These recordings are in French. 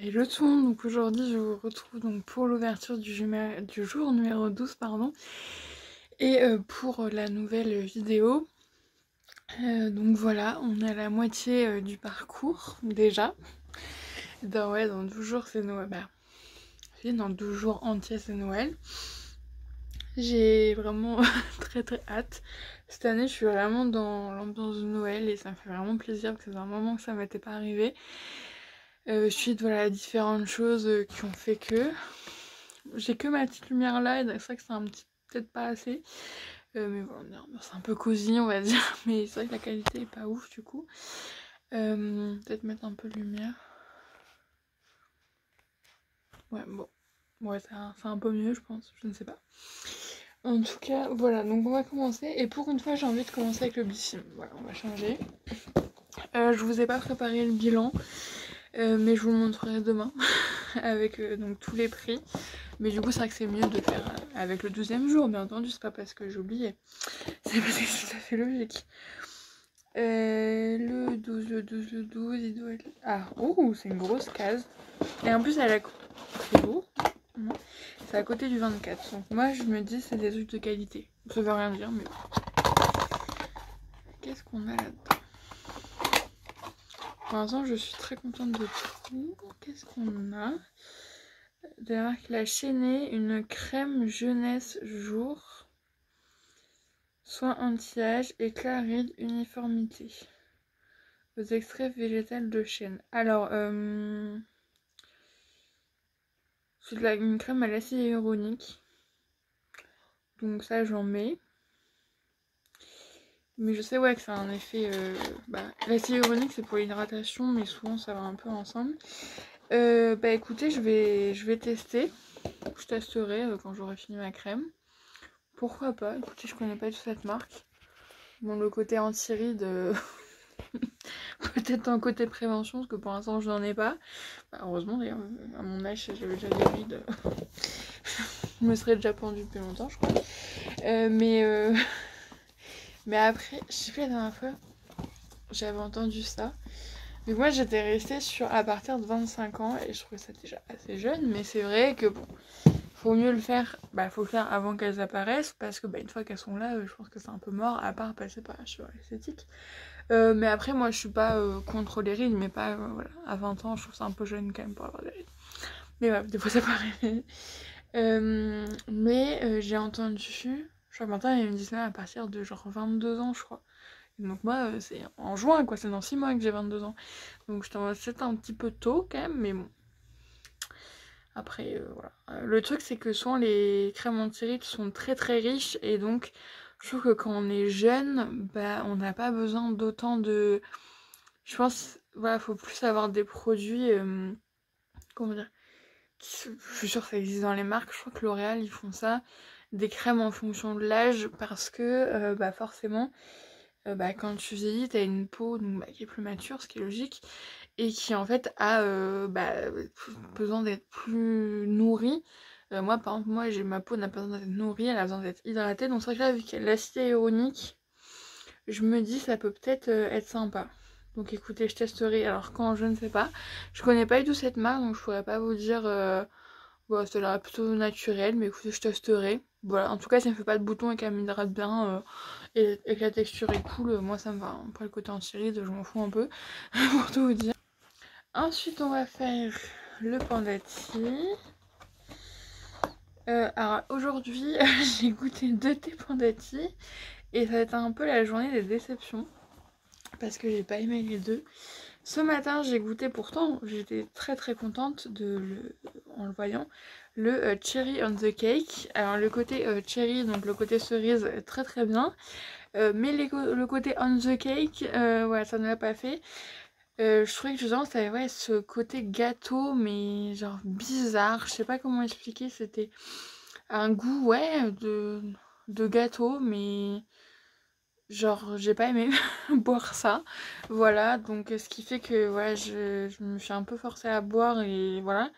Hello tout le monde, donc aujourd'hui je vous retrouve donc pour l'ouverture du jour numéro 12 pardon, et pour la nouvelle vidéo. Donc voilà, on est à la moitié du parcours déjà. Dans 12 jours c'est Noël, oui, dans 12 jours entiers c'est Noël. J'ai vraiment très très hâte. Cette année je suis vraiment dans l'ambiance de Noël et ça me fait vraiment plaisir parce que c'est un moment que ça m'était pas arrivé. Suite voilà différentes choses qui ont fait que j'ai que ma petite lumière là et c'est vrai que c'est un petit peut-être pas assez, mais bon c'est un peu cosy on va dire, mais c'est vrai que la qualité est pas ouf du coup. Peut-être mettre un peu de lumière, ouais bon, ouais c'est un peu mieux je pense, je ne sais pas. En tout cas voilà, donc on va commencer et pour une fois j'ai envie de commencer avec le Blissim. Voilà, on va changer. Je vous ai pas préparé le bilan, mais je vous le montrerai demain avec donc tous les prix. Mais du coup c'est vrai que c'est mieux de faire avec le 12e jour, bien entendu, c'est pas parce que j'ai oublié, c'est parce que c'est tout à fait logique. Le 12, il doit être... Ah, oh, c'est une grosse case. Et en plus, elle a... C'est beau. C'est à côté du 24. Donc moi, je me dis c'est des trucs de qualité. Ça veut rien dire, mais... Qu'est-ce qu'on a là-dedans? Pour l'instant, je suis très contente de tout. Qu'est-ce qu'on a? De la marque La Chaînée, une crème jeunesse jour. Soin anti-âge, éclat ride, uniformité. Aux extraits végétales de chêne. Alors, c'est une crème à l'acide hyaluronique. Donc ça, j'en mets. Mais je sais ouais que ça a un effet... l'acide hyaluronique, c'est pour l'hydratation, mais souvent, ça va un peu ensemble. Écoutez, je vais tester. Je testerai quand j'aurai fini ma crème. Pourquoi pas? Écoutez, je connais pas du tout cette marque. Bon, le côté anti-ride... peut-être un côté prévention, parce que pour l'instant je n'en ai pas. Heureusement d'ailleurs, à mon âge, si j'avais déjà des rides, je me serais déjà pendue depuis longtemps, je crois. Mais après, je sais plus la dernière fois, j'avais entendu ça. Mais moi j'étais restée sur à partir de 25 ans et je trouvais ça déjà assez jeune, mais c'est vrai que bon, faut mieux le faire, faut le faire avant qu'elles apparaissent, parce que une fois qu'elles sont là, je pense que c'est un peu mort, à part passer par la chirurgie esthétique. Mais après, moi, je suis pas contre les rides, mais pas, voilà. À 20 ans, je trouve ça un peu jeune quand même pour avoir des rides. Mais ouais, des fois, ça paraît. J'ai entendu, je crois que maintenant, ils me disent ça à partir de genre 22 ans, je crois. Et donc moi, c'est en juin, quoi. C'est dans 6 mois que j'ai 22 ans. Donc c'est un petit peu tôt quand même, mais bon. Après, voilà. Le truc, c'est que souvent, les crèmes anti-rides sont très très riches, et donc je trouve que quand on est jeune, on n'a pas besoin d'autant de... Je pense, voilà, faut plus avoir des produits, comment dire, je suis sûre que ça existe dans les marques, je crois que L'Oréal, ils font ça, des crèmes en fonction de l'âge, parce que, forcément, quand tu vieillis, t'as une peau donc, qui est plus mature, ce qui est logique, et qui, en fait, a besoin d'être plus nourrie. Moi, par exemple, ma peau n'a pas besoin d'être nourrie, elle a besoin d'être hydratée, donc c'est vrai que là, vu qu'il y a l'acide hyaluronique, je me dis ça peut peut-être être sympa. Donc écoutez, je testerai. Alors quand, je ne sais pas. Je connais pas du tout cette marque, donc je pourrais pas vous dire... ça a l'air plutôt naturel, mais écoutez, je testerai. Voilà, en tout cas, ça me fait pas de boutons et qu'elle m'hydrate bien, et que la texture est cool, moi ça me va. Après le côté anti-ride, je m'en fous un peu, pour tout vous dire. Ensuite, on va faire le Pandati. Alors aujourd'hui, j'ai goûté 2 thés Pandati, et ça va être un peu la journée des déceptions, parce que j'ai pas aimé les deux. Ce matin, j'ai goûté, pourtant, j'étais très très contente en le voyant, le Cherry on the Cake. Alors le côté cherry, donc le côté cerise, très très bien. Mais le côté on the cake, ouais, ça ne l'a pas fait. Je trouvais que justement, ça avait ce côté gâteau, mais genre bizarre. Je sais pas comment expliquer, c'était un goût, ouais, de gâteau, mais... Genre, j'ai pas aimé boire ça. Voilà, donc ce qui fait que voilà, je me suis un peu forcée à boire et voilà.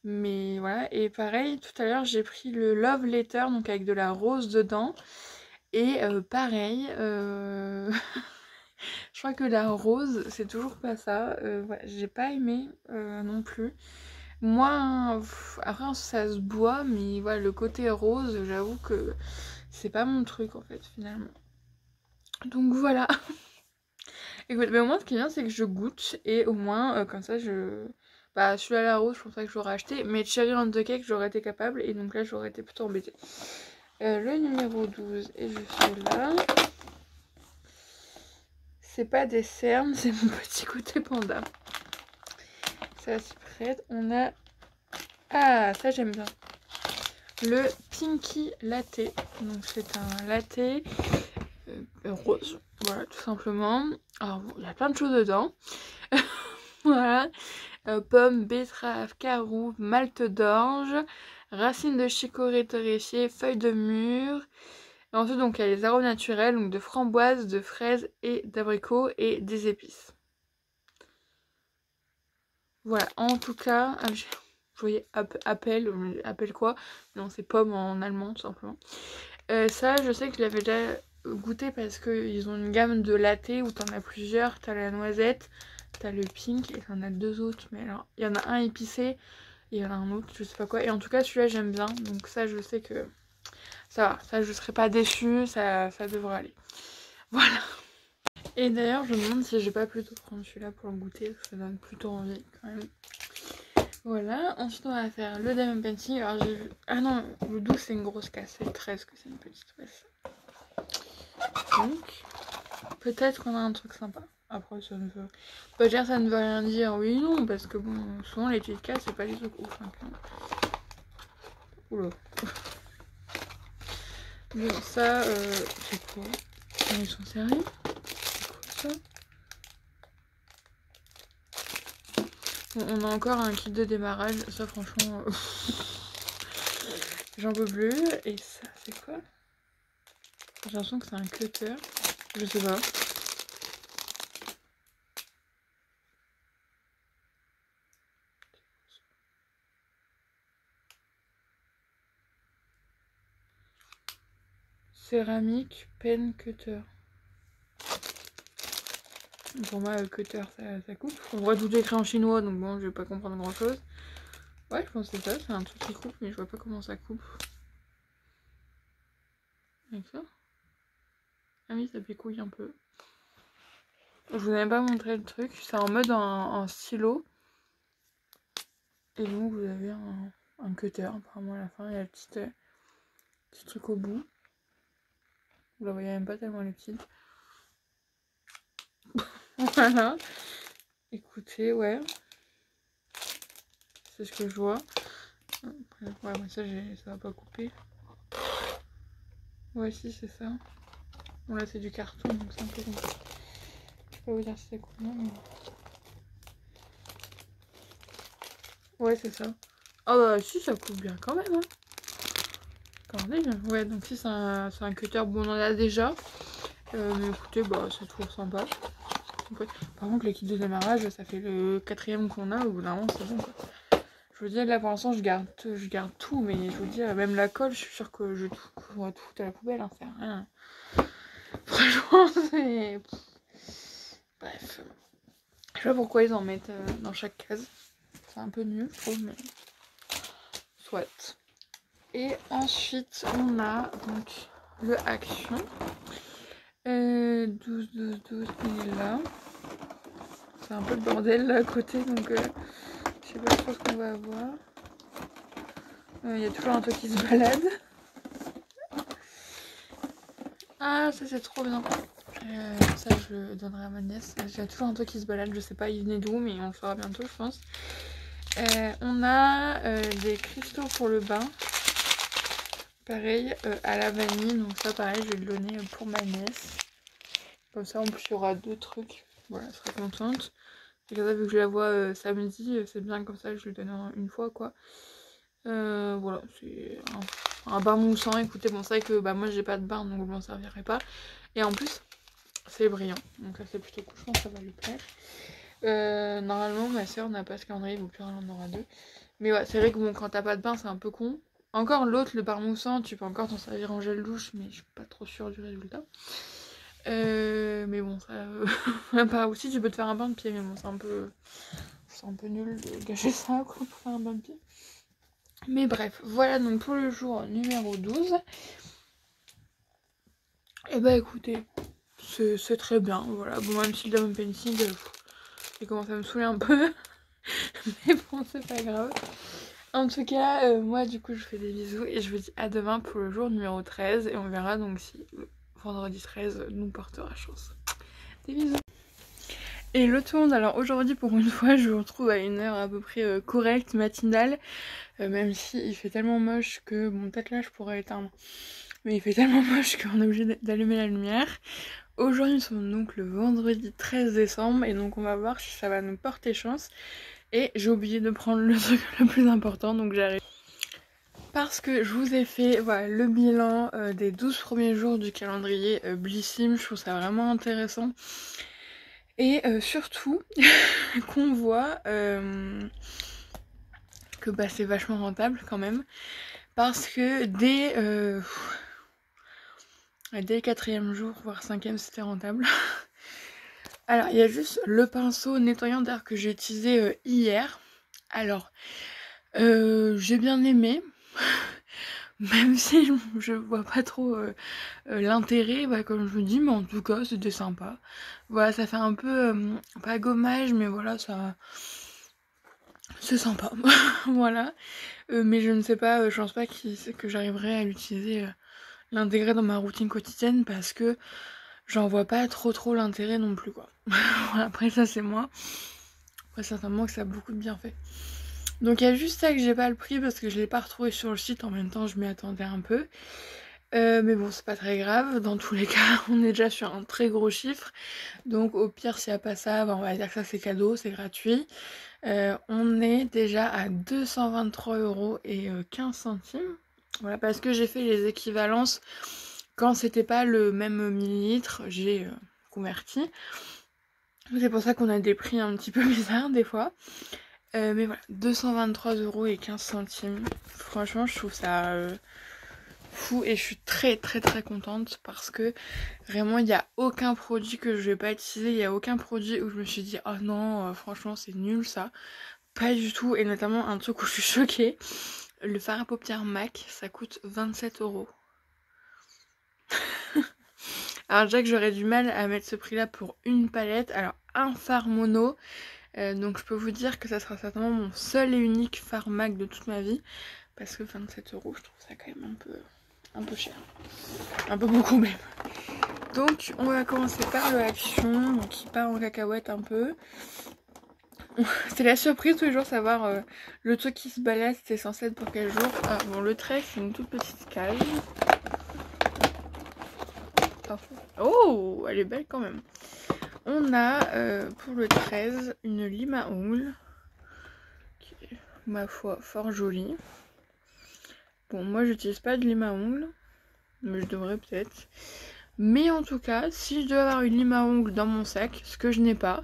Mais voilà, et pareil, tout à l'heure, j'ai pris le Love Letter, donc avec de la rose dedans. Et pareil, Je crois que la rose, c'est toujours pas ça. Ouais, j'ai pas aimé non plus. Moi, après ça se boit, mais voilà, le côté rose, j'avoue que c'est pas mon truc en fait finalement. Donc voilà. Écoute, mais au moins ce qui est bien, c'est que je goûte et au moins comme ça je. Bah celui-là à la rose, je pense pas que je l'aurais acheté, mais Cherry on the Cake, j'aurais été capable et donc là j'aurais été plutôt embêtée. Le numéro 12 est juste là. C'est pas des cernes, c'est mon petit côté panda. Ça s'y prête. On a. Ah, ça j'aime bien. Le Pinky Latte. Donc c'est un latte rose. Voilà, tout simplement. Alors, il y a plein de choses dedans. Voilà. Pommes, betteraves, caroube, malte d'orge, racines de chicorée torréfiée, feuilles de mûre. Et ensuite, donc, il y a les arômes naturels, donc de framboise, de fraises et d'abricots et des épices. Voilà, en tout cas, je voyais appel quoi? Non, c'est pomme en allemand, tout simplement. Ça, je sais que je l'avais déjà goûté parce qu'ils ont une gamme de latte où t'en as plusieurs. T'as la noisette, t'as le pink et t'en as deux autres. Mais alors, il y en a un épicé et il y en a un autre, je sais pas quoi. Et en tout cas, celui-là, j'aime bien. Donc ça, je sais que ça va. Ça, je serai pas déçue. Ça devrait aller. Voilà. Et d'ailleurs, je me demande si j'ai pas plutôt prendre celui-là pour le goûter. Parce que ça donne plutôt envie quand même. Voilà, ensuite on va faire le Diamond Painting. Alors j'ai vu. Ah non, le 12 c'est une grosse casse, c'est le 13 que c'est une petite casse. Donc, peut-être qu'on a un truc sympa. Après, ça ne veut pas dire, ça ne veut rien dire. Oui, non, parce que bon, souvent les petites casses, c'est pas des trucs ouf. Hein, oula. Bon, ça, c'est quoi? Ils sont sérieux? C'est quoi ça? Bon, on a encore un kit de démarrage. Ça, franchement, j'en peux plus. Et ça, c'est quoi? J'ai l'impression que c'est un cutter. Je sais pas. Céramique pen cutter. Pour moi, cutter, ça coupe. On voit tout écrit en chinois, donc bon, je vais pas comprendre grand chose. Ouais, je pense que c'est ça, c'est un truc qui coupe, mais je vois pas comment ça coupe. Avec ça. Ah oui, ça picouille un peu. Je vous avais pas montré le truc, c'est en mode en stylo. Et donc vous avez un cutter, apparemment à la fin, il y a le petit truc au bout. Vous la voyez même pas tellement les petites. Voilà. Écoutez, ouais. C'est ce que je vois. Ouais, moi ça va pas couper. Ouais, si, c'est ça. Bon, là c'est du carton, donc c'est un peu compliqué. Je peux pas vous dire si c'est combien, mais. Ouais, c'est ça. Ah bah si, ça coupe bien quand même. Hein. Regardez bien. Ouais, donc si c'est un cutter, bon, on en a déjà. Mais écoutez, bah c'est toujours sympa. Ouais. Par contre, le kit de démarrage, ça fait le 4ème qu'on a. Au bout d'un moment, c'est bon quoi. Je veux dire, là pour l'instant, je garde tout, mais je veux dire, même la colle, je suis sûre que je vais tout foutre à la poubelle, hein, c'est rien. Franchement, c'est. Bref. Je sais pas pourquoi ils en mettent dans chaque case. C'est un peu nul, je trouve, mais. Soit. Et ensuite, on a donc le Action. 12, 12, 12, il est là. C'est un peu le bordel là à côté, donc je sais pas trop ce qu'on va avoir. Il y a toujours un truc qui se balade. Ah, ça c'est trop bien. Ça je le donnerai à ma nièce. Il y a toujours un truc qui se balade, je sais pas il venait d'où, mais on le fera bientôt je pense. On a des cristaux pour le bain. Pareil, à la vanille, donc ça pareil je vais le donner pour ma nièce. Comme ça en plus il y aura 2 trucs. Voilà, elle sera contente. Et comme ça vu que je la vois samedi, c'est bien comme ça je le donne une fois quoi. Voilà, c'est un bain moussant. Écoutez, bon, c'est vrai que bah, moi j'ai pas de bain donc je m'en servirai pas. Et en plus, c'est brillant. Donc ça, c'est plutôt cool. Je pense que ça va lui plaire. Normalement, ma soeur n'a pas ce calendrier, donc plus elle en aura 2. Mais ouais, c'est vrai que bon, quand t'as pas de bain, c'est un peu con. Encore l'autre, le bain moussant, tu peux encore t'en servir en gel douche, mais je suis pas trop sûre du résultat. Mais bon, ça... même pas aussi, tu peux te faire un bain de pied, mais bon, c'est un peu nul de gâcher ça, quoi, pour faire un bain de pied. Mais bref, voilà donc pour le jour numéro 12. Et bah écoutez, c'est très bien, voilà. Bon, même si le diamond painting, il commence à me saouler un peu. Mais bon, c'est pas grave. En tout cas, moi du coup je vous fais des bisous et je vous dis à demain pour le jour numéro 13. Et on verra donc si le vendredi 13 nous portera chance. Des bisous. Et le tout le monde, alors aujourd'hui pour une fois je vous retrouve à une heure à peu près correcte, matinale. Même si il fait tellement moche que, bon peut-être là je pourrais éteindre. Mais il fait tellement moche qu'on est obligé d'allumer la lumière. Aujourd'hui nous sommes donc le vendredi 13 décembre et donc on va voir si ça va nous porter chance. Et j'ai oublié de prendre le truc le plus important, donc j'arrive. Parce que je vous ai fait voilà, le bilan des 12 premiers jours du calendrier Blissim, je trouve ça vraiment intéressant. Et surtout qu'on voit que bah, c'est vachement rentable quand même. Parce que dès le 4e jour, voire 5e, c'était rentable. Alors, il y a juste le pinceau nettoyant d'air que j'ai utilisé hier. Alors, j'ai bien aimé. Même si je vois pas trop l'intérêt, bah, comme je vous dis, mais en tout cas, c'était sympa. Voilà, ça fait un peu, pas gommage, mais voilà, ça... C'est sympa. Voilà. Mais je ne sais pas, je pense pas que j'arriverai à l'utiliser... l'intégrer dans ma routine quotidienne parce que j'en vois pas trop l'intérêt non plus quoi. Après ça c'est moi. Après certainement que ça a beaucoup de bienfaits. Donc il y a juste ça que j'ai pas le prix parce que je l'ai pas retrouvé sur le site, en même temps je m'y attendais un peu. Mais bon c'est pas très grave, dans tous les cas on est déjà sur un très gros chiffre. Donc au pire s'il n'y a pas ça, bah, on va dire que ça c'est cadeau, c'est gratuit. On est déjà à 223,15 €. Voilà, parce que j'ai fait les équivalences quand c'était pas le même millilitre, j'ai converti. C'est pour ça qu'on a des prix un petit peu bizarres des fois. Mais voilà, 223,15 €. Franchement, je trouve ça fou et je suis très contente parce que vraiment, il n'y a aucun produit que je vais pas utiliser. Il n'y a aucun produit où je me suis dit, oh non, franchement, c'est nul ça. Pas du tout. Et notamment, un truc où je suis choquée. Le fard à paupières MAC, ça coûte 27 €. Alors déjà que j'aurais du mal à mettre ce prix là pour une palette. Alors un fard mono, donc je peux vous dire que ça sera certainement mon seul et unique fard MAC de toute ma vie. Parce que 27 €, je trouve ça quand même un peu cher. Un peu beaucoup même. Donc on va commencer par le Action, donc qui part en cacahuète un peu. C'est la surprise tous les jours savoir le truc qui se balade, c'est censé être pour quel jour. Ah bon, le trait c'est une toute petite cage. Oh, elle est belle quand même. On a pour le 13 une lime à ongles qui est, ma foi, fort jolie. Bon, moi j'utilise pas de lime à ongles, mais je devrais peut-être. Mais en tout cas, si je dois avoir une lime à ongles dans mon sac, ce que je n'ai pas,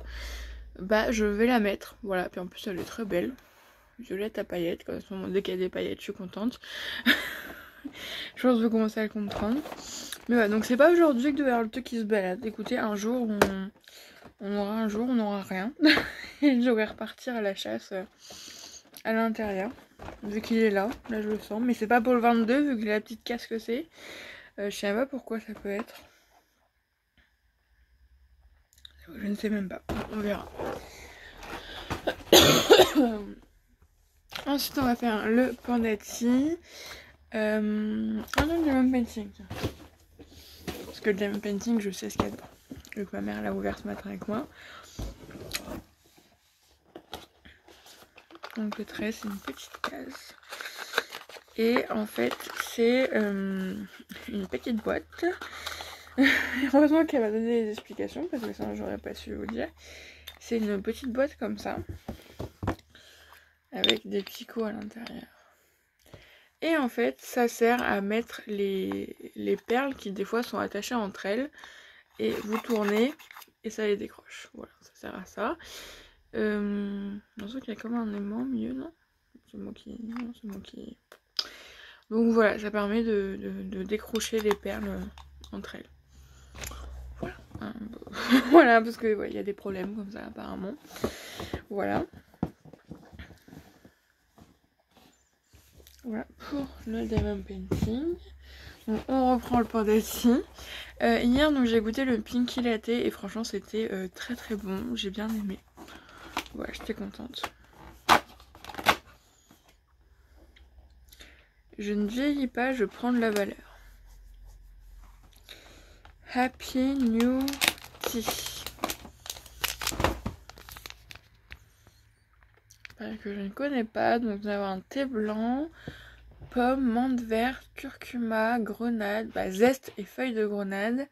bah je vais la mettre. Voilà, puis en plus elle est très belle. Violette à paillettes, comme ça, dès qu'il y a des paillettes, je suis contente. Je pense que vous commencez à le comprendre. Mais voilà, donc c'est pas aujourd'hui que de avoir le truc qui se balade. Écoutez, un jour on aura un jour, on n'aura rien. Et je vais repartir à la chasse à l'intérieur. Vu qu'il est là je le sens. Mais c'est pas pour le 22 vu que la petite casse que c'est. Je sais pas pourquoi ça peut être. Je ne sais même pas. On verra. Ensuite on va faire le Pandati. Ah non, le diamond painting. Parce que le diamond painting je sais ce qu'il y a dedans. Vu que ma mère l'a ouvert ce matin avec moi. Donc le 13 c'est une petite case. Et en fait c'est une petite boîte. Heureusement qu'elle m'a donné des explications parce que sinon j'aurais pas su vous dire. C'est une petite boîte comme ça. Avec des picots à l'intérieur. Et en fait ça sert à mettre les perles qui des fois sont attachées entre elles. Et vous tournez et ça les décroche. Voilà, ça sert à ça. Je sais qu'il y a comme un aimant au milieu, non? C'est moi qui... Non, c'est moi qui... Donc voilà, ça permet de décrocher les perles entre elles. Voilà. Voilà, parce que ouais, y a des problèmes comme ça apparemment. Voilà. Voilà pour le diamond painting. Donc on reprend le point d'assis. Hier donc j'ai goûté le Pinky Latte et franchement c'était très très bon, j'ai bien aimé. Ouais, j'étais contente. Je ne vieillis pas, je prends de la valeur. Happy New Tea. Que je ne connais pas, donc nous avons un thé blanc, pomme, menthe verte, curcuma, grenade, zeste et feuilles de grenade,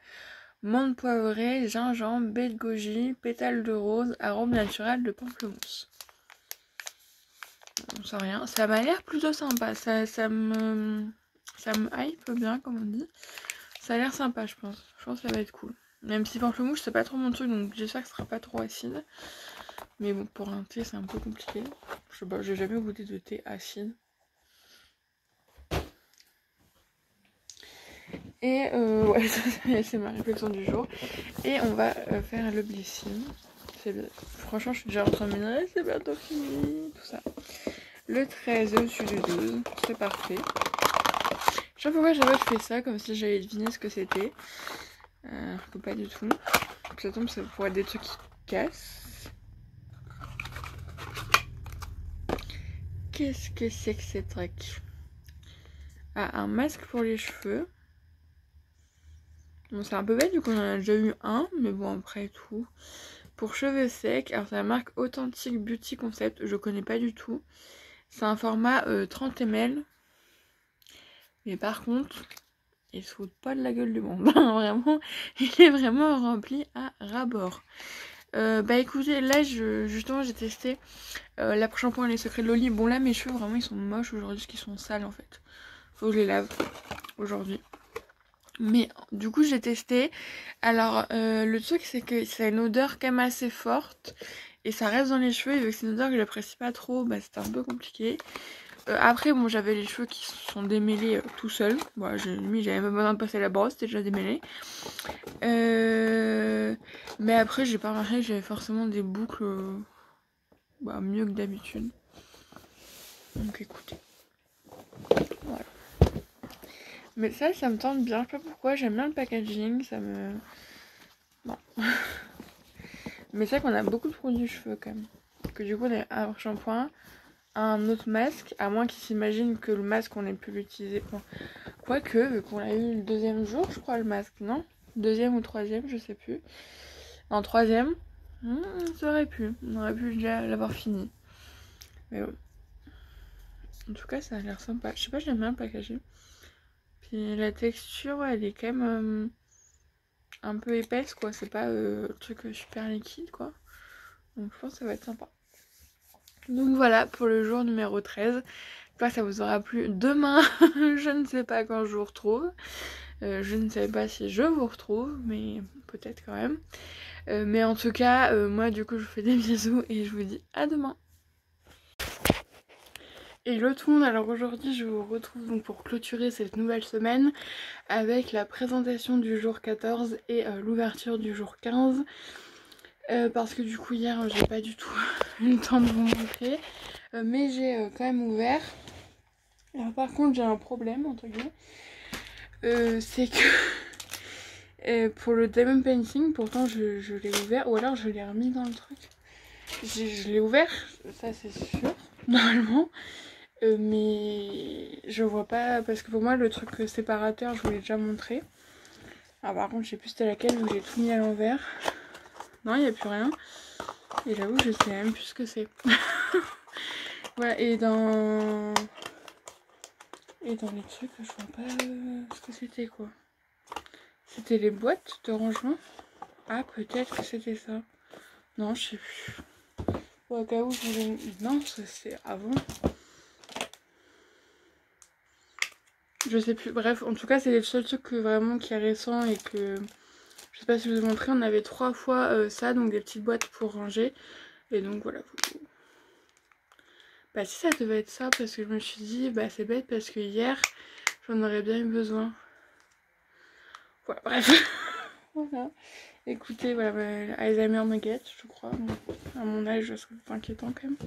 menthe poivrée, gingembre, baie de goji, pétales de rose, arôme naturel de pamplemousse. On sait rien, ça m'a l'air plutôt sympa, ça me hype bien comme on dit. Ça a l'air sympa je pense que ça va être cool. Même si pamplemousse c'est pas trop mon truc donc j'espère que ce sera pas trop acide. Mais bon, pour un thé, c'est un peu compliqué. Je sais pas, j'ai jamais goûté de thé acide. Et ouais, c'est ma réflexion du jour. Et on va faire le blessing. Franchement, je suis déjà en train de me dire, c'est bientôt fini, tout ça. Le 13 est au-dessus du 12, c'est parfait. Je sais pas pourquoi j'avais fait ça, comme si j'avais deviné ce que c'était. Alors que pas du tout. Ça tombe, ça pourrait être des trucs qui cassent. Qu'est-ce que c'est que ces trucs? Ah, un masque pour les cheveux. Bon, c'est un peu bête vu qu'on en a déjà eu un, mais bon, après tout. Pour cheveux secs, alors c'est la marque Authentic Beauty Concept, je connais pas du tout. C'est un format 30 ml. Mais par contre, il se fout pas de la gueule du monde. Vraiment, il est vraiment rempli à ras-bord. Écoutez, là justement j'ai testé l'après-shampoing Les Secrets de Loli. Bon là mes cheveux vraiment ils sont moches aujourd'hui parce qu'ils sont sales en fait. Faut que je les lave aujourd'hui. Mais du coup j'ai testé. Alors le truc c'est que ça a une odeur quand même assez forte. Et ça reste dans les cheveux et vu que c'est une odeur que j'apprécie pas trop, c'était un peu compliqué. Après bon j'avais les cheveux qui se sont démêlés tout seuls. Bon, j'avais même besoin de passer la brosse, c'était déjà démêlé. Mais après j'ai pas remarqué que j'avais forcément des boucles mieux que d'habitude. Donc écoutez. Voilà. Mais ça me tente bien, je sais pas pourquoi, j'aime bien le packaging, ça me... Bon. Mais c'est vrai qu'on a beaucoup de produits cheveux quand même. Que du coup on a un shampoing, un autre masque, à moins qu'ils s'imaginent que le masque on ait pu l'utiliser. Bon. Quoique, vu qu'on l'a eu le deuxième jour, je crois, le masque, non? Deuxième ou troisième, je sais plus. En troisième, ça aurait pu. On aurait pu déjà l'avoir fini. Mais bon. En tout cas, ça a l'air sympa. Je sais pas, j'aime bien le packaging. Puis la texture, elle est quand même un peu épaisse, quoi. C'est pas le truc super liquide, quoi. Donc je pense que ça va être sympa. Donc voilà pour le jour numéro 13. J'espère que ça vous aura plu. Demain, je ne sais pas quand je vous retrouve. Je ne sais pas si je vous retrouve, mais peut-être quand même. Mais en tout cas, moi du coup je vous fais des bisous et je vous dis à demain. Hello tout le monde, alors aujourd'hui je vous retrouve donc pour clôturer cette nouvelle semaine avec la présentation du jour 14 et l'ouverture du jour 15. Parce que du coup hier j'ai pas du tout eu le temps de vous montrer, mais j'ai quand même ouvert. Alors par contre j'ai un problème entre guillemets, c'est que pour le diamond painting pourtant je l'ai ouvert, ou alors je l'ai remis dans le truc. Je l'ai ouvert, ça c'est sûr, normalement. Mais je vois pas, parce que pour moi le truc séparateur je vous l'ai déjà montré. Alors par contre je sais plus c'était laquelle, où j'ai tout mis à l'envers. Non, il n'y a plus rien. Et j'avoue je sais même plus ce que c'est. Voilà, et dans les trucs je vois pas ce que c'était quoi. C'était les boîtes de rangement. Ah peut-être que c'était ça. Non je sais plus. Au cas où je voulais... Non ça c'est avant. Je sais plus, bref, en tout cas c'est le seul truc vraiment qui est récent et que je sais pas si je vous ai montré, on avait 3 fois ça, donc des petites boîtes pour ranger. Et donc voilà. Si ça devait être ça, parce que je me suis dit, c'est bête parce que hier j'en aurais bien eu besoin. Voilà, bref. Voilà. Écoutez, voilà, Alzheimer me guette, je crois. Bon, à mon âge, ça serait inquiétant quand même.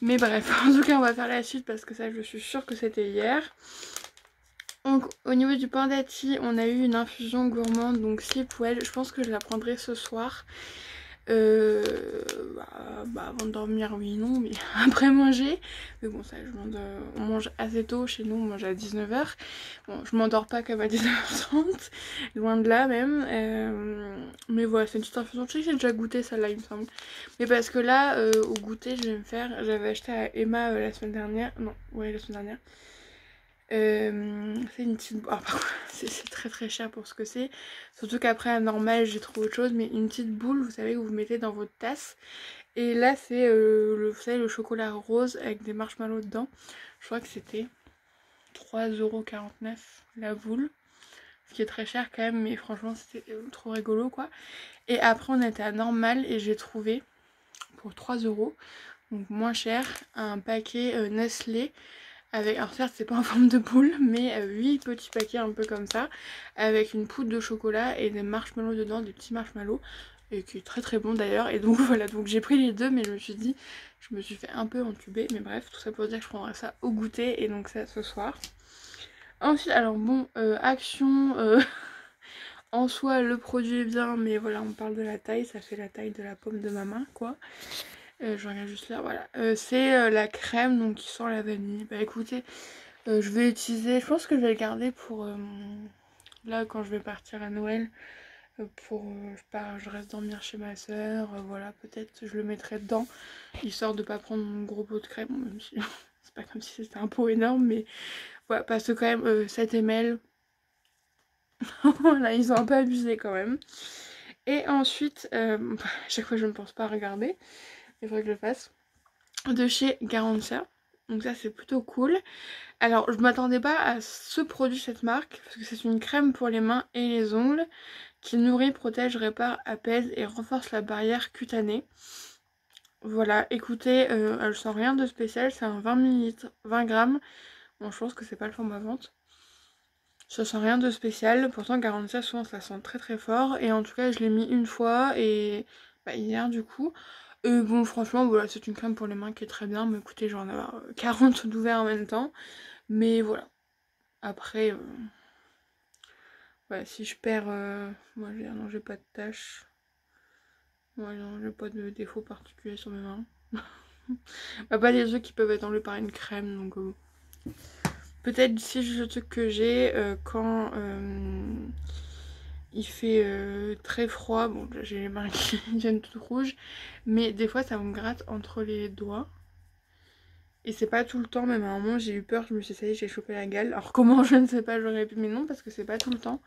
Mais bref, en tout cas, on va faire la suite parce que ça, je suis sûre que c'était hier. Donc, au niveau du pain d'Ati, on a eu une infusion gourmande, donc 6 poêles. Je pense que je la prendrai ce soir. Euh, avant de dormir, oui, non, mais après manger. Mais bon, ça, on mange assez tôt chez nous, on mange à 19h. Bon, je m'endors pas comme à 19h30, loin de là même. Mais voilà, c'est une petite infusion. Je sais que j'ai déjà goûté celle-là, il me semble. Mais parce que là, au goûter, je vais me faire. J'avais acheté à Emma la semaine dernière. Non, ouais, la semaine dernière. C'est une petite... Ah, par contre, c'est très très cher pour ce que c'est. Surtout qu'après, à normal, j'ai trouvé autre chose. Mais une petite boule, vous savez, que vous mettez dans votre tasse. Et là, c'est vous savez, le chocolat rose avec des marshmallows dedans. Je crois que c'était 3,49€ la boule. Ce qui est très cher quand même, mais franchement, c'était trop rigolo, quoi. Et après, on était à normal et j'ai trouvé pour 3€, donc moins cher, un paquet Nestlé. Avec, alors certes c'est pas en forme de boule, mais 8 petits paquets un peu comme ça, avec une poudre de chocolat et des marshmallows dedans, des petits marshmallows, et qui est très très bon d'ailleurs. Et donc voilà, donc j'ai pris les deux, mais je me suis dit, je me suis fait un peu entuber, mais bref, tout ça pour dire que je prendrai ça au goûter, et donc ça ce soir. Ensuite, alors bon, Action, en soi le produit est bien, mais voilà, on parle de la taille, ça fait la taille de la paume de ma main, quoi. Je regarde juste là, voilà. C'est la crème donc qui sent la vanille. Bah écoutez, je vais utiliser, je pense que je vais le garder pour là quand je vais partir à Noël. Je reste dormir chez ma soeur, voilà, peut-être je le mettrai dedans, histoire de pas prendre mon gros pot de crème, même si c'est pas comme si c'était un pot énorme, mais voilà, parce que quand même 7 ml, voilà, ils ont un peu abusé quand même. Et ensuite, à chaque fois je ne pense pas à regarder, il faudrait que je le fasse, de chez Garantia. Donc ça c'est plutôt cool. Alors je m'attendais pas à ce produit, cette marque, parce que c'est une crème pour les mains et les ongles qui nourrit, protège, répare, apaise et renforce la barrière cutanée. Voilà, écoutez, je sens rien de spécial, c'est un 20 ml, 20 grammes. Bon, je pense que c'est pas le format vente. Ça sent rien de spécial, pourtant 47 souvent ça sent très très fort. Et en tout cas, je l'ai mis une fois et hier du coup. Bon, franchement, voilà, c'est une crème pour les mains qui est très bien. Mais écoutez, j'en ai 40 d'ouverts en même temps. Mais voilà. Après, ouais, si je perds. Moi, non, j'ai pas de taches. Ouais, non, j'ai pas de défaut particulier sur mes mains. Bah, pas des trucs qui peuvent être enlevés par une crème. Donc, peut-être si le truc que j'ai quand il fait très froid. Bon, là, j'ai les mains qui viennent toutes rouges. Mais des fois, ça me gratte entre les doigts. Et c'est pas tout le temps, même à un moment j'ai eu peur, je me suis dit ça y est, j'ai chopé la gale. Alors comment, je ne sais pas, j'aurais pu, mais non, parce que c'est pas tout le temps.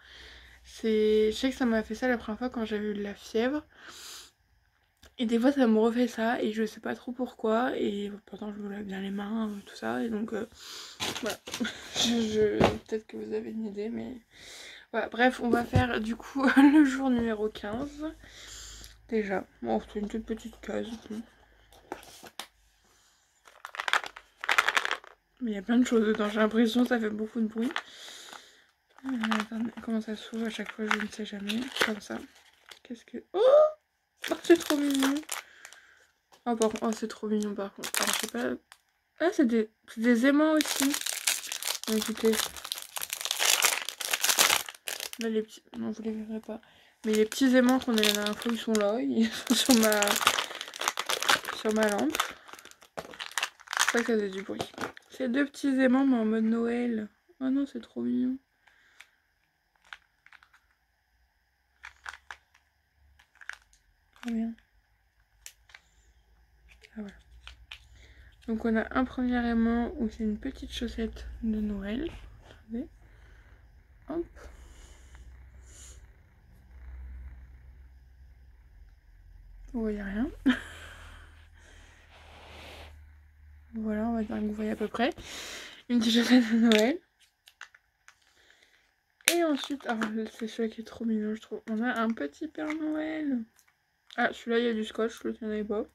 Je sais que ça m'a fait ça la première fois quand j'avais eu de la fièvre. Et des fois ça me refait ça et je sais pas trop pourquoi. Et pourtant je me lave bien les mains, tout ça. Et donc voilà. Peut-être que vous avez une idée, mais voilà. Bref, on va faire du coup le jour numéro 15. Déjà. Bon, c'est une toute petite case. Mais il y a plein de choses dedans, j'ai l'impression que ça fait beaucoup de bruit. Attendez, comment ça s'ouvre à chaque fois, je ne sais jamais. Comme ça. Qu'est-ce que... Oh, oh c'est trop mignon. Oh, oh c'est trop mignon par contre. Alors, c'est pas... Ah, c'est des aimants aussi. Bon, écoutez. Là, les petits... Non, vous les verrez pas. Mais les petits aimants qu'on a la dernière fois, ils sont là. Ils sont sur ma lampe. C'est pas que ça faisait du bruit. C'est deux petits aimants, mais en mode Noël. Oh non, c'est trop mignon. Trop bien. Ah, voilà. Donc on a un premier aimant où c'est une petite chaussette de Noël. Attendez. Hop. Vous voyez rien. Voilà, on va dire que vous voyez à peu près. Une petite chaussette de Noël. Et ensuite, alors c'est celui qui est trop mignon je trouve. On a un petit Père Noël. Ah, celui-là il y a du scotch, l'autre il n'y en avait pas.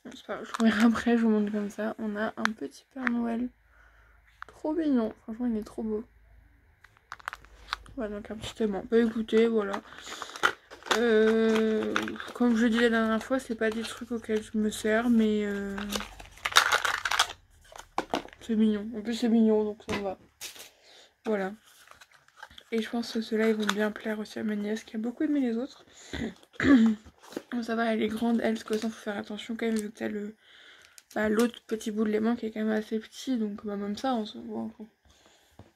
Bon, c'est pas grave, je vous verrai après, je vous montre comme ça. On a un petit Père Noël. trop mignon. Franchement, il est trop beau. Voilà, donc un petit aimant. Bah écoutez, voilà. Comme je disais la dernière fois, c'est pas des trucs auxquels je me sers, mais c'est mignon. En plus, c'est mignon, donc ça me va. Voilà. Et je pense que ceux-là, ils vont bien plaire aussi à ma nièce, qui a beaucoup aimé les autres. Bon, ça va, elle est grande, elle, parce que ça, faut faire attention quand même, vu que t'as le... Bah, l'autre petit bout de l'aimant qui est quand même assez petit, donc bah, même ça, on se voit.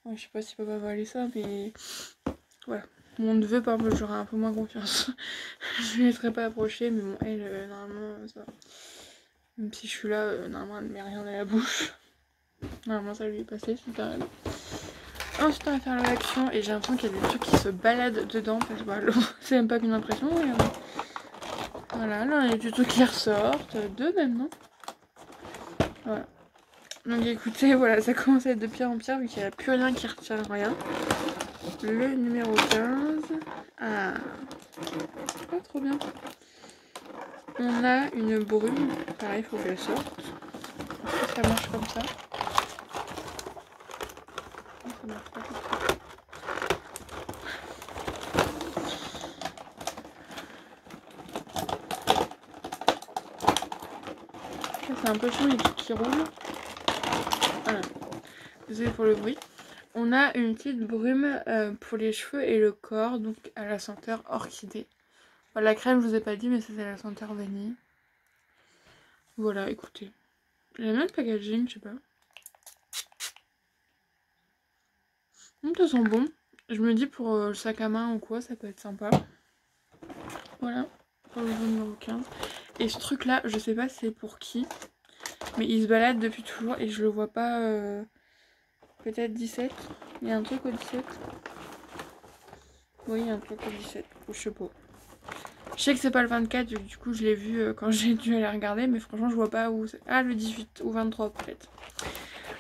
Ouais, je sais pas si papa va aller ça, mais voilà. Mon neveu, par exemple, j'aurais un peu moins confiance. Je ne laisserai pas approcher, mais bon, elle, normalement, ça va. Même si je suis là, normalement, elle ne met rien dans la bouche. Normalement, ça lui est passé, super. Ensuite, on va faire l'action, et j'ai l'impression qu'il y a des trucs qui se baladent dedans. Parce que voilà, c'est même pas une impression. Et, voilà, là, il y a des trucs qui ressortent. Deux même, non? Voilà. Donc écoutez, voilà, ça commence à être de pire en pire, vu qu'il n'y a plus rien qui retient rien. Le numéro 15. Ah, pas trop bien. On a une brume. Pareil, il faut qu'elle sorte. Est-ce que ça marche comme ça? Non, ça marche pas comme ça. C'est un peu chaud, il y a tout qui roule. Voilà. Désolée pour le bruit. On a une petite brume pour les cheveux et le corps, donc à la senteur orchidée. La crème, je vous ai pas dit, mais c'était la senteur vanille. Voilà, écoutez. J'aime bien le packaging, je sais pas. Ça sent bon. Je me dis pour le sac à main ou quoi, ça peut être sympa. Voilà, pour le numéro 15. Et ce truc là, je sais pas c'est pour qui, mais il se balade depuis toujours et je le vois pas. Peut-être 17. Il y a un truc au 17. Oui, il y a un truc au 17. Ou je sais pas. Je sais que c'est pas le 24, du coup je l'ai vu quand j'ai dû aller regarder, mais franchement je vois pas où c'est. Ah, le 18 ou 23 peut-être.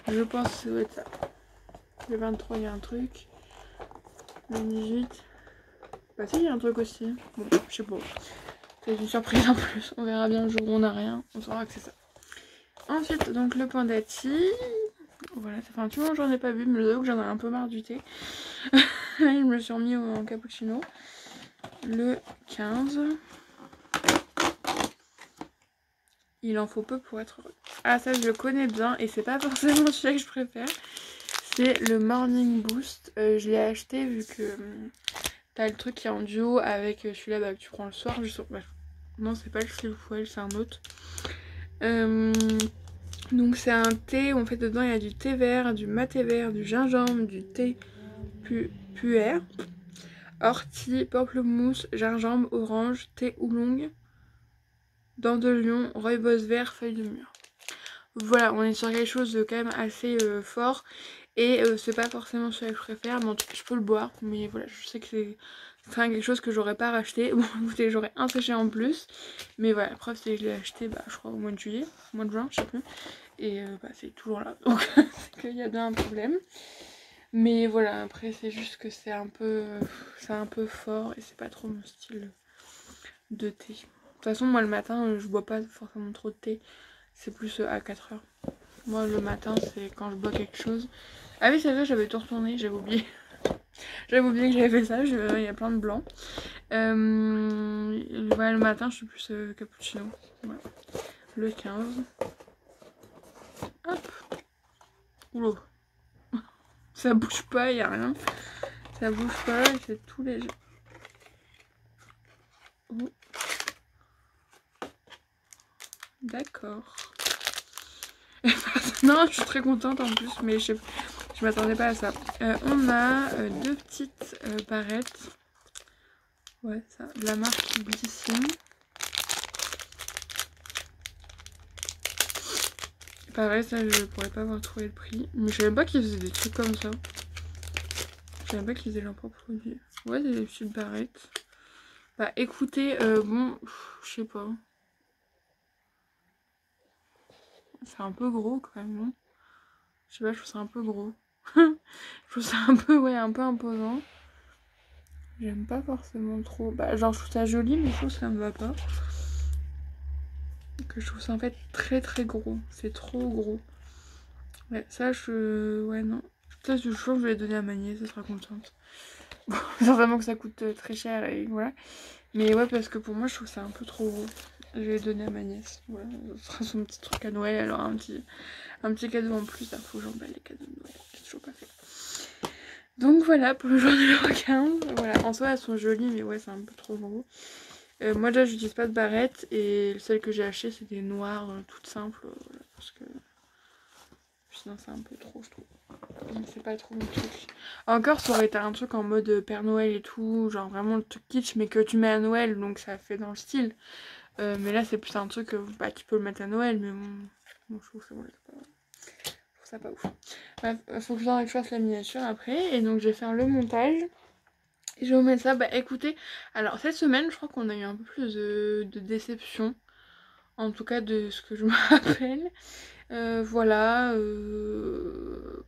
Je pense que ça doit être ça. Le 23 il y a un truc. Le 18. Bah si, il y a un truc aussi. Bon, je sais pas. C'est une surprise en plus. On verra bien le jour où on n'a rien. On saura que c'est ça. Ensuite, donc le Pandati. Voilà, ça fait un petit moment que j'en ai pas vu, mais le doc j'en ai un peu marre du thé. Je me suis remis en cappuccino. Le 15. Il en faut peu pour être heureux. Ah, ça je le connais bien et c'est pas forcément celui que je préfère. C'est le Morning Boost. Je l'ai acheté vu que t'as le truc qui est en duo avec celui-là bah, que tu prends le soir. Bah, non, c'est pas le Sleep Well, c'est un autre. Donc c'est un thé où en fait dedans il y a du thé vert, du maté vert, du gingembre, du thé puer, ortie, pamplemousse, gingembre, orange, thé oolong, dents de lion, rooibos vert, feuille de mûre. Voilà, on est sur quelque chose de quand même assez fort. Et c'est pas forcément celui que je préfère, mais en tout cas je peux le boire. Mais voilà, je sais que c'est quelque chose que j'aurais pas racheté. Bon écoutez, j'aurais un sachet en plus. Mais voilà, la preuve c'est que je l'ai acheté, bah, je crois au mois de juillet, au mois de juin, je sais plus. Et bah, c'est toujours là, donc c'est qu'il y a bien un problème. Mais voilà, après c'est juste que c'est un peu fort et c'est pas trop mon style de thé. De toute façon moi le matin je bois pas forcément trop de thé. C'est plus à 4 heures. Moi le matin c'est quand je bois quelque chose. Ah oui c'est vrai, j'avais tout retourné, j'avais oublié. J'avais oublié que j'avais fait ça, il y a plein de blancs. Voilà, le matin je suis plus cappuccino. Voilà. Le 15. Hop. Oula. Ça bouge pas, il n'y a rien. Ça bouge pas, c'est tout léger. Oh. D'accord. Non, je suis très contente en plus, mais je m'attendais pas à ça. On a deux petites barrettes. Ouais, ça, de la marque Glycine. Pareil, ça, je pourrais pas avoir trouvé le prix. Mais je savais pas qu'ils faisaient des trucs comme ça. Je savais pas qu'ils faisaient leur propre produit. Ouais, des petites barrettes. Bah écoutez, bon, je sais pas. C'est un peu gros quand même, non? Je sais pas, je trouve ça un peu gros. Je trouve ça un peu, ouais, un peu imposant. J'aime pas forcément trop. Bah, genre, je trouve ça joli, mais je trouve que ça me va pas. Que je trouve ça en fait très très gros. C'est trop gros. Ouais, ça, ouais, non. Ça, je pense que je vais donner à ma nièce, elle sera contente. Bon, certainement que ça coûte très cher et voilà. Mais ouais, parce que pour moi, je trouve que c'est un peu trop gros. Je vais donner à ma nièce. Voilà, ce sera son petit truc à Noël. Alors, un petit cadeau en plus. Il faut que j'emballe les cadeaux de Noël. J'ai toujours pas fait. Donc voilà, pour le jour numéro 15. Voilà, en soi, elles sont jolies, mais ouais, c'est un peu trop gros. Moi, déjà, j'utilise pas de barrettes. Et celles que j'ai achetées, c'est des noires toutes simples. Voilà, parce que sinon, c'est un peu trop, je trouve. C'est pas trop mon truc. Encore, ça aurait été un truc en mode Père Noël et tout, genre vraiment le truc kitsch, mais que tu mets à Noël, donc ça fait dans le style. Mais là, c'est plus un truc, bah, tu peux le mettre à Noël, mais bon je trouve que voilà, je trouve ça pas ouf. Bref, faut que je fasse la miniature après, et donc je vais faire le montage. Et je vais vous mettre ça. Bah écoutez, alors cette semaine, je crois qu'on a eu un peu plus de déception, en tout cas de ce que je me rappelle. Voilà,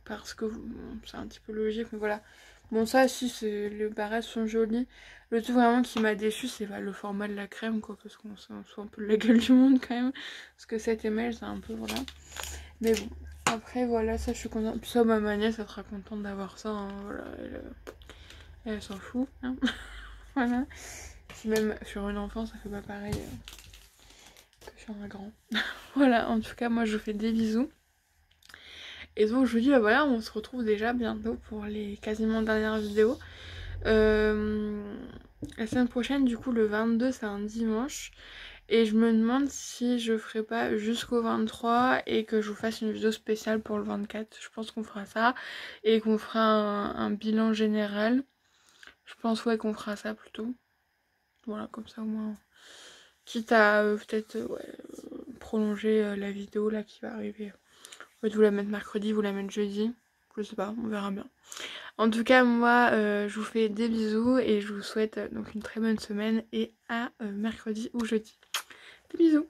parce que bon, c'est un petit peu logique, mais voilà. Bon, ça, si, les barrettes sont jolies. Le truc vraiment qui m'a déçu, c'est bah, le format de la crème, quoi, parce qu'on soit un peu de la gueule du monde quand même. Parce que 7 ml, c'est un peu, voilà. Mais bon, après, voilà, ça, je suis contente. Puis ça, ma nièce, elle sera contente d'avoir ça, hein, voilà. Elle s'en fout, hein. Voilà. Puis même sur une enfant, ça fait pas pareil que sur un grand. Voilà, en tout cas, moi, je vous fais des bisous. Et donc je vous dis bah voilà, on se retrouve déjà bientôt pour les quasiment dernières vidéos. La semaine prochaine du coup le 22 c'est un dimanche. Et je me demande si je ferai pas jusqu'au 23 et que je vous fasse une vidéo spéciale pour le 24. Je pense qu'on fera ça. Et qu'on fera un bilan général. Je pense ouais qu'on fera ça plutôt. Voilà, comme ça au moins. Quitte à peut-être prolonger la vidéo là qui va arriver. Vous la mettre mercredi, vous la mettre jeudi. Je sais pas, on verra bien. En tout cas, moi, je vous fais des bisous et je vous souhaite donc une très bonne semaine et à mercredi ou jeudi. Des bisous.